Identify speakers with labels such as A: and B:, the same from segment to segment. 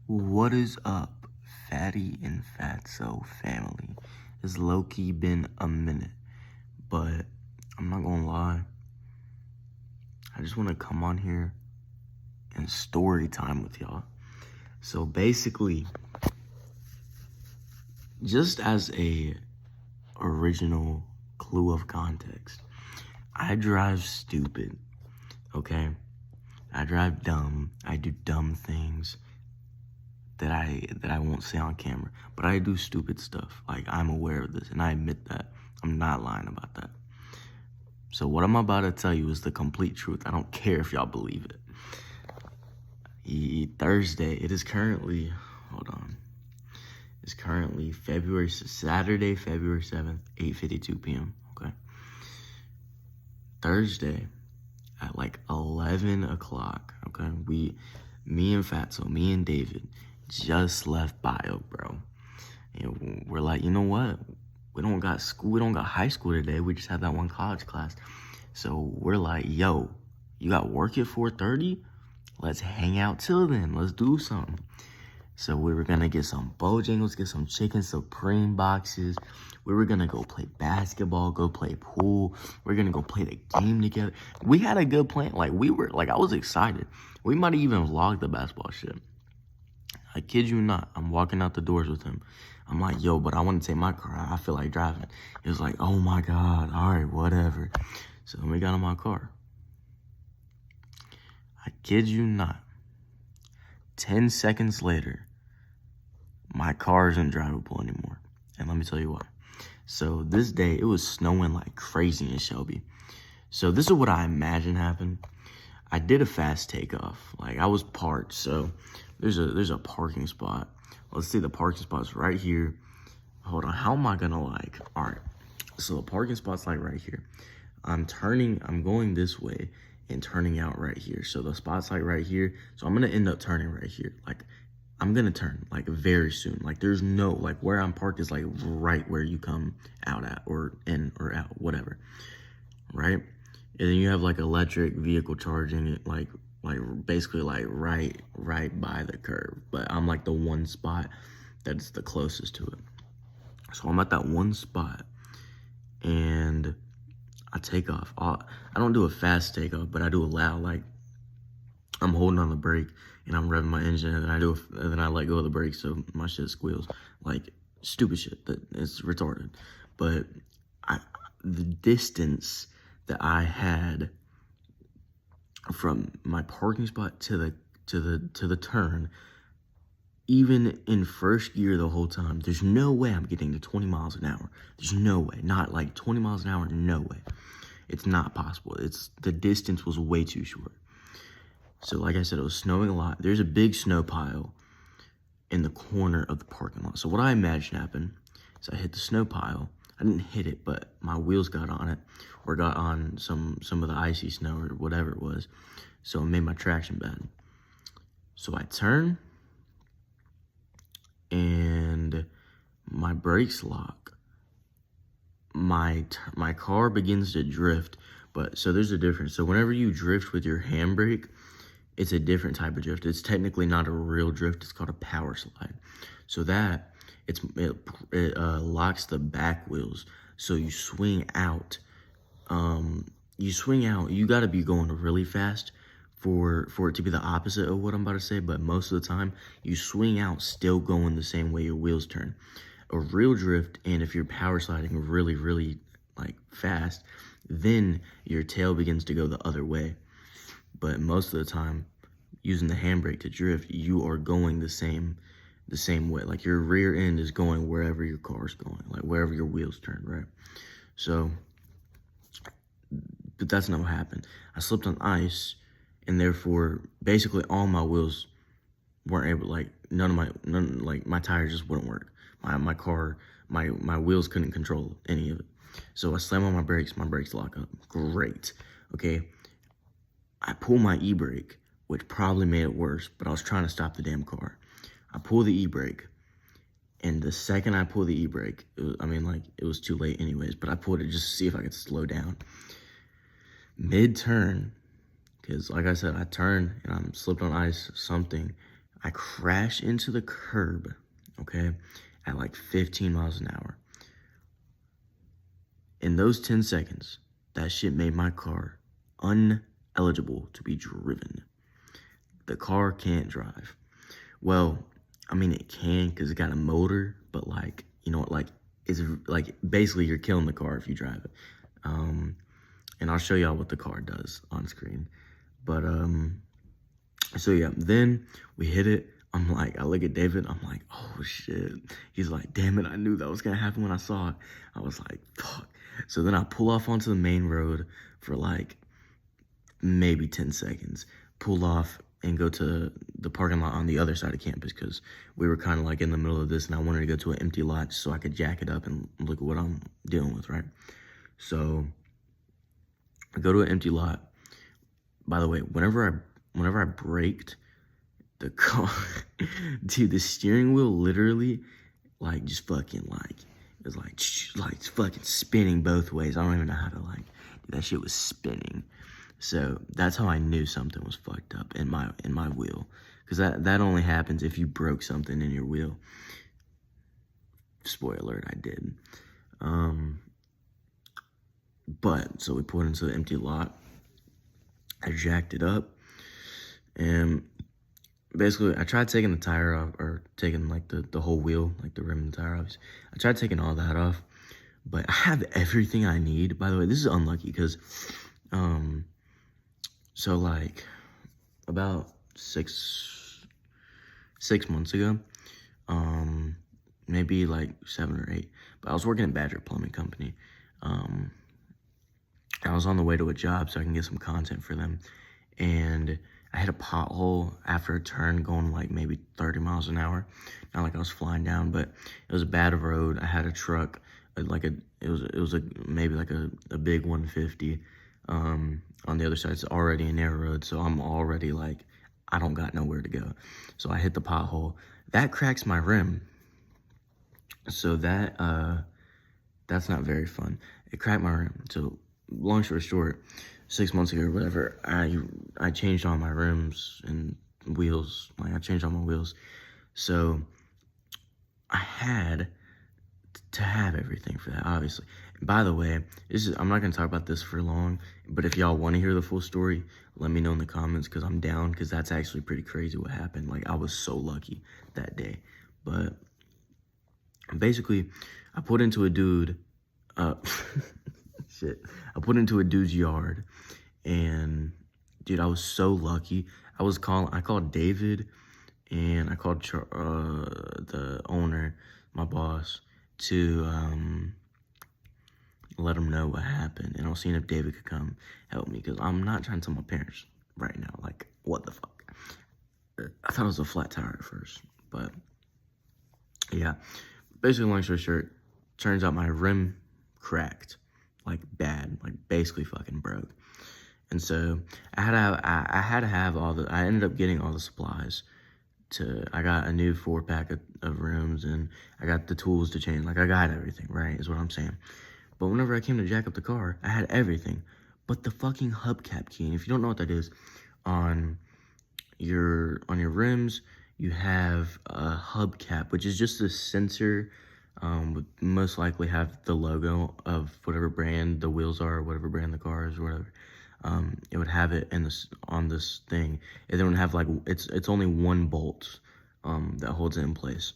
A: What is up, Fatty and Fatso family? It's low-key been a minute, but I'm not gonna lie. I just want to come on here and story time with y'all. So basically, just as a original clue of context, I drive stupid, okay? I drive dumb. I do dumb things that I won't say on camera, but I do stupid stuff. Like, I'm aware of this, and I admit that. I'm not lying about that. So what I'm about to tell you is the complete truth. I don't care if y'all believe it. Thursday, it is currently, hold on. It's currently Saturday, February 7th, 8:52 p.m., okay? Thursday at like 11 o'clock, okay? Me and Fatso, me and David just left bio, bro. And we're like, you know what? We don't got school. We don't got high school today. We just had that one college class. So we're like, yo, you got work at 4:30? Let's hang out till then. Let's do something. So we were going to get some Bojangles, get some chicken supreme boxes. We were going to go play basketball, go play pool. We're going to go play the game together. We had a good plan. Like, I was excited. We might have even vlogged the basketball shit. I kid you not. I'm walking out the doors with him. I'm like, yo, but I want to take my car. I feel like driving. He was like, oh my God. All right, whatever. So we got in my car. I kid you not. 10 seconds later, my car isn't drivable anymore. And let me tell you why. So this day, it was snowing like crazy in Shelby. So this is what I imagine happened. I did a fast takeoff. Like, I was parked. So there's a parking spot. Let's see, the parking spot's right here. Hold on, how am I gonna like, all right. So the parking spot's like right here. I'm going this way and turning out right here. So the spot's like right here. So I'm gonna end up turning right here. Like, I'm gonna turn like very soon. Like, there's no, like, where I'm parked is like right where you come out at, or in or out, whatever, right? And then you have like electric vehicle charging it, like basically like right by the curb. But I'm like the one spot that's the closest to it. So I'm at that one spot, and I take off. I don't do a fast takeoff, but I do a loud, like, I'm holding on the brake and I'm revving my engine, and then I let go of the brake so my shit squeals. Like, stupid shit that it's retarded. But the distance that I had from my parking spot to the turn, even in first gear the whole time, there's no way I'm getting to 20 miles an hour. There's no way. Not like 20 miles an hour, no way. It's not possible. The distance was way too short. So like I said, it was snowing a lot. There's a big snow pile in the corner of the parking lot. So what I imagine happened is I hit the snow pile. I didn't hit it, but my wheels got on it, or got on some of the icy snow or whatever it was. So it made my traction bad. So I turn, and my brakes lock. My car begins to drift, but so there's a difference. So whenever you drift with your handbrake, it's a different type of drift. It's technically not a real drift. It's called a power slide. So that it locks the back wheels. So you swing out. You got to be going really fast for it to be the opposite of what I'm about to say. But most of the time, you swing out still going the same way your wheels turn. A real drift, and if you're power sliding really, really like fast, then your tail begins to go the other way. But most of the time, using the handbrake to drift, you are going the same way. Like, your rear end is going wherever your car's going, like wherever your wheels turn, right? So, but that's not what happened. I slipped on ice, and therefore, basically all my wheels weren't able, like, my tires just wouldn't work. My car, my wheels couldn't control any of it. So I slam on my brakes lock up. Great. Okay. I pull my e-brake, which probably made it worse, but I was trying to stop the damn car. I pull the e-brake, and the second I pull the e-brake, it was too late anyways, but I pulled it just to see if I could slow down. Mid-turn, because like I said, I turned and I'm slipped on ice, something. I crashed into the curb, okay, at like 15 miles an hour. In those 10 seconds, that shit made my car uneligible to be driven. The car can't drive. Well, I mean, it can because it got a motor, but like, you know what, like, it's like basically you're killing the car if you drive it. And I'll show y'all what the car does on screen. But, so yeah, then we hit it. I'm like, I look at David, I'm like, oh shit. He's like, damn it, I knew that was gonna happen when I saw it. I was like, fuck. So then I pull off onto the main road for like maybe 10 seconds, pull off and go to the parking lot on the other side of campus because we were kind of like in the middle of this and I wanted to go to an empty lot so I could jack it up and look at what I'm dealing with, right? So I go to an empty lot. By the way, whenever I braked, the car, dude, the steering wheel literally, like, just fucking, like, it was like fucking spinning both ways. I don't even know how to, like, that shit was spinning. So that's how I knew something was fucked up in my wheel, because that only happens if you broke something in your wheel. Spoiler alert, I did. But so we pulled into the empty lot. I jacked it up, and basically I tried taking the tire off, or taking like the whole wheel, like the rim and the tire off. I tried taking all that off, but I have everything I need. By the way, this is unlucky because, so like about six months ago, maybe like 7 or 8, but I was working at Badger Plumbing Company. I was on the way to a job so I can get some content for them, and I hit a pothole after a turn going like maybe 30 miles an hour. Not like I was flying down, but it was a bad road. I had a truck, it was maybe like a big 150. On the other side, it's already a narrow road, so I'm already like, I don't got nowhere to go. So I hit the pothole. That cracks my rim. So that's not very fun. It cracked my rim. So long story short, 6 months ago or whatever, I changed all my rims and wheels. Like, I changed all my wheels. So I had to have everything for that, obviously. And by the way, I'm not gonna talk about this for long, but if y'all want to hear the full story, let me know in the comments, because I'm down, because that's actually pretty crazy what happened. Like, I was so lucky that day. But basically, I put into a dude, shit. I put into a dude's yard, and dude, I was so lucky. I called David, and I called the owner, my boss, to let him know what happened, and I was seeing if David could come help me, because I'm not trying to tell my parents right now, like, what the fuck. I thought it was a flat tire at first, but yeah. Basically, long story short, turns out my rim cracked, like bad, like basically fucking broke. And so I had to have I ended up getting all the supplies I got a new 4-pack of rims, and I got the tools to change. Like, I got everything, right, is what I'm saying. But whenever I came to jack up the car, I had everything but the fucking hubcap key. And if you don't know what that is, on your rims, you have a hubcap, which is just a sensor, would most likely have the logo of whatever brand the wheels are, or whatever brand the car is, or whatever. It would have it on this thing. It would have like, it's only one bolt that holds it in place.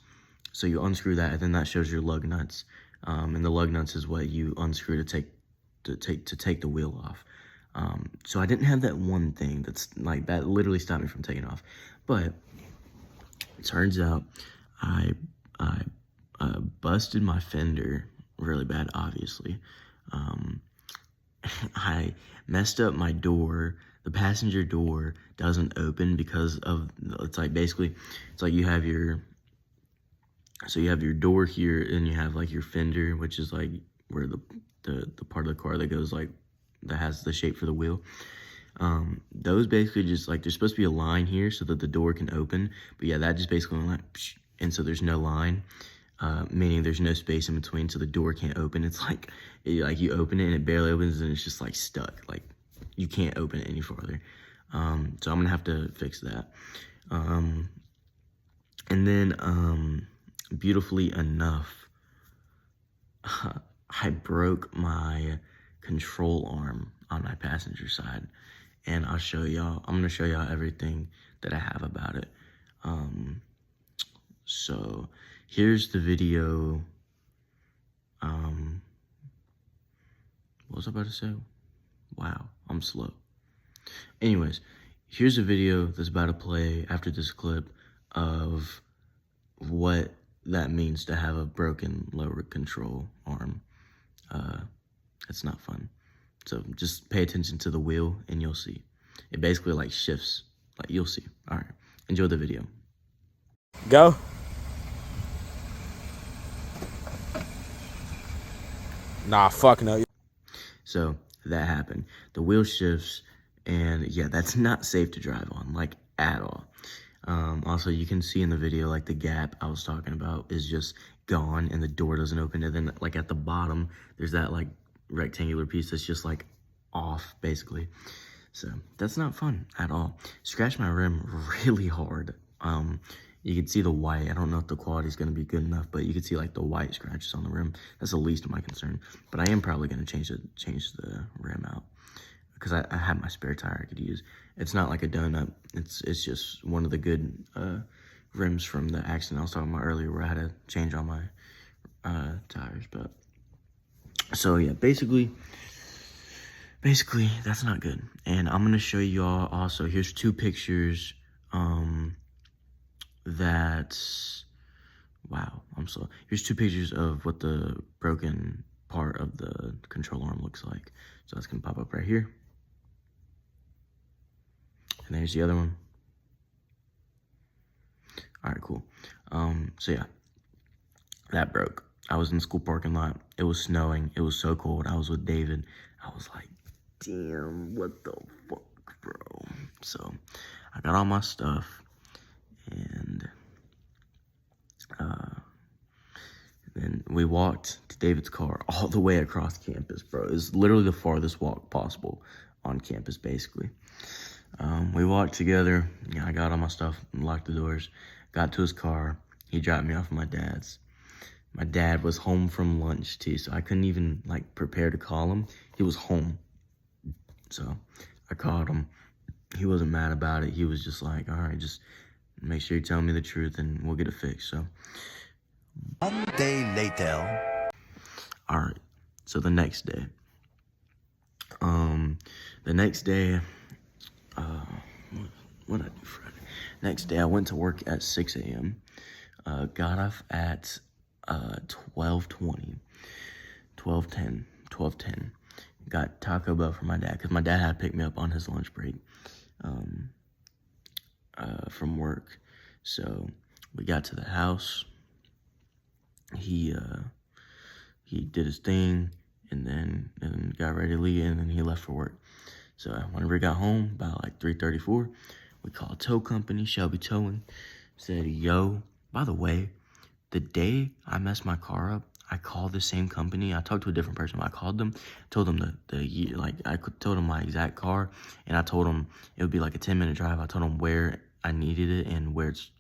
A: So you unscrew that, and then that shows your lug nuts. And the lug nuts is what you unscrew to take the wheel off. So I didn't have that one thing that literally stopped me from taking off. But it turns out I busted my fender really bad, obviously. I messed up my door. The passenger door doesn't open because of, it's like you have your door here, and you have like your fender, which is like where the part of the car that goes like, that has the shape for the wheel. Those basically just like, there's supposed to be a line here so that the door can open, but yeah, that just basically went like, psh, and so there's no line. Meaning there's no space in between, so the door can't open. It's like you open it and it barely opens, and it's just like stuck. Like, you can't open it any farther. So I'm gonna have to fix that. And then, beautifully enough, I broke my control arm on my passenger side. And I'll show y'all, I'm gonna show y'all everything that I have about it. So here's the video. What was I about to say? Wow, I'm slow. Anyways, here's a video that's about to play after this clip of what that means to have a broken lower control arm. It's not fun. So just pay attention to the wheel and you'll see. It basically like shifts, like you'll see. All right, enjoy the video.
B: Go. Nah, fuck no.
A: So that happened. The wheel shifts, and yeah, that's not safe to drive on, like at all. Also, you can see in the video, like the gap I was talking about is just gone and the door doesn't open. And then like at the bottom, there's that like rectangular piece that's just like off basically. So that's not fun at all. Scratched my rim really hard. You can see the white. I don't know if the quality is going to be good enough, but you can see like the white scratches on the rim. That's the least of my concern. But I am probably going to change the rim out because I have my spare tire I could use. It's not like a donut. It's just one of the good rims from the accident I was talking about earlier where I had to change all my tires. But so yeah, basically that's not good. And I'm going to show y'all also, here's two pictures wow, I'm slow. Here's two pictures of what the broken part of the control arm looks like. So that's gonna pop up right here. And there's the other one. All right, cool. So yeah, that broke. I was in the school parking lot. It was snowing. It was so cold. I was with David. I was like, damn, what the fuck, bro? So I got all my stuff and then we walked to David's car all the way across campus, bro. It's literally the farthest walk possible on campus, basically. We walked together. Yeah, I got all my stuff, locked the doors, got to his car. He dropped me off at my dad's. My dad was home from lunch, too, so I couldn't even, like, prepare to call him. He was home. So I called him. He wasn't mad about it. He was just like, all right, just make sure you tell me the truth and we'll get it fixed. So
C: 1 day later.
A: All right, so the next day, what did I do Friday? Next day, I went to work at 6 a.m., got off at 12:20, 12:10, got Taco Bell for my dad, because my dad had to pick me up on his lunch break, from work. So we got to the house. He did his thing and then got ready to leave and then he left for work. So whenever we got home, about like 3:34, we called a tow company, Shelby Towing, said, yo, by the way, the day I messed my car up, I called the same company. I talked to a different person, but I called them, told them I told them my exact car, and I told them it would be like a 10-minute drive. I told them where I needed it and where it's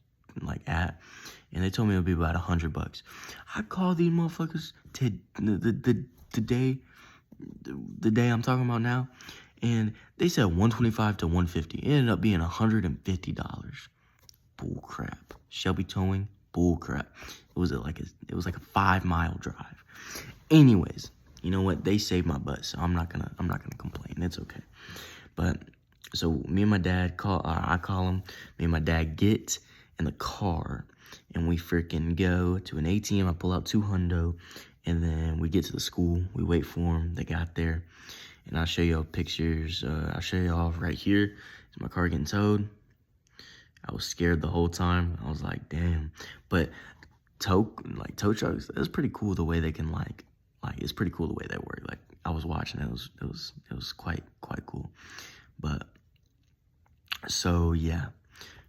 A: like at, and they told me it would be about $100. I called these motherfuckers to the day I'm talking about now, and they said $125 to $150. It ended up being $150. Bull crap. Shelby Towing, bull crap. It was like a 5-mile drive. Anyways, you know what? They saved my butt, so I'm not gonna complain. It's okay. But so me and my dad I call him. Me and my dad get in the car and we freaking go to an ATM. I pull out $200 and then we get to the school. We wait for them. They got there, and I'll show y'all pictures. I'll show y'all right here. Is my car getting towed? I was scared the whole time. I was like, damn. But tow trucks, it's pretty cool the way they can like it's pretty cool the way they work. Like I was watching it, it was quite cool. But so yeah,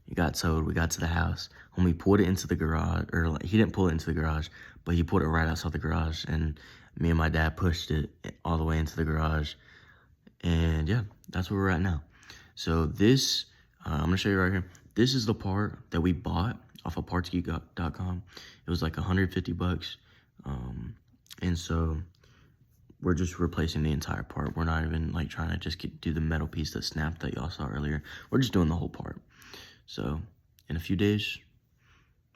A: it got towed. We got to the house. When we pulled it into the garage, or like he didn't pull it into the garage, but he pulled it right outside the garage, and me and my dad pushed it all the way into the garage. And yeah, that's where we're at now. So this, I'm gonna show you right here. This is the part that we bought off of partsgeek.com. It was like $150. And so we're just replacing the entire part. We're not even like trying to just do the metal piece that snapped that y'all saw earlier. We're just doing the whole part. So in a few days,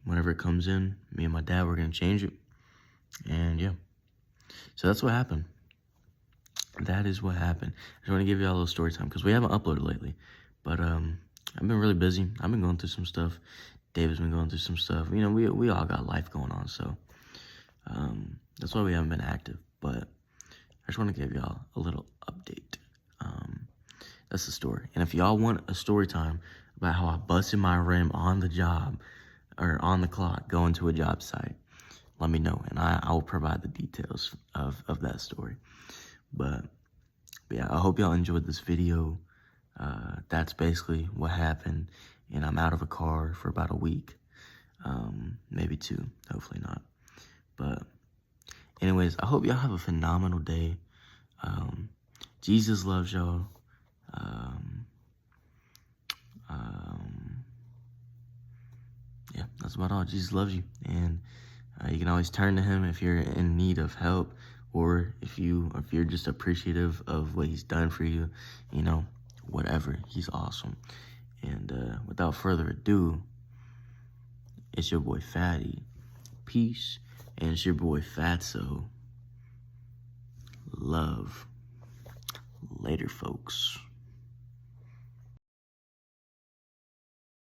A: whenever it comes in, me and my dad, we're gonna change it. And yeah, so that's what happened. That is what happened. I just want to give y'all a little story time because we haven't uploaded lately. But I've been really busy. I've been going through some stuff. David's been going through some stuff. You know, we all got life going on, so that's why we haven't been active. But I just want to give y'all a little update. That's the story. And if y'all want a story time about how I busted my rim on the job or on the clock going to a job site, let me know, and I will provide the details of that story. But yeah, I hope y'all enjoyed this video. That's basically what happened, and I'm out of a car for about a week, maybe 2, hopefully not. But anyways, I hope y'all have a phenomenal day. Jesus loves y'all. Yeah, that's about all. Jesus loves you, and you can always turn to him if you're in need of help, or if you're just appreciative of what he's done for you, you know, whatever. He's awesome. And without further ado, it's your boy Fatty. Peace. And it's your boy Fatso. Love. Later, folks.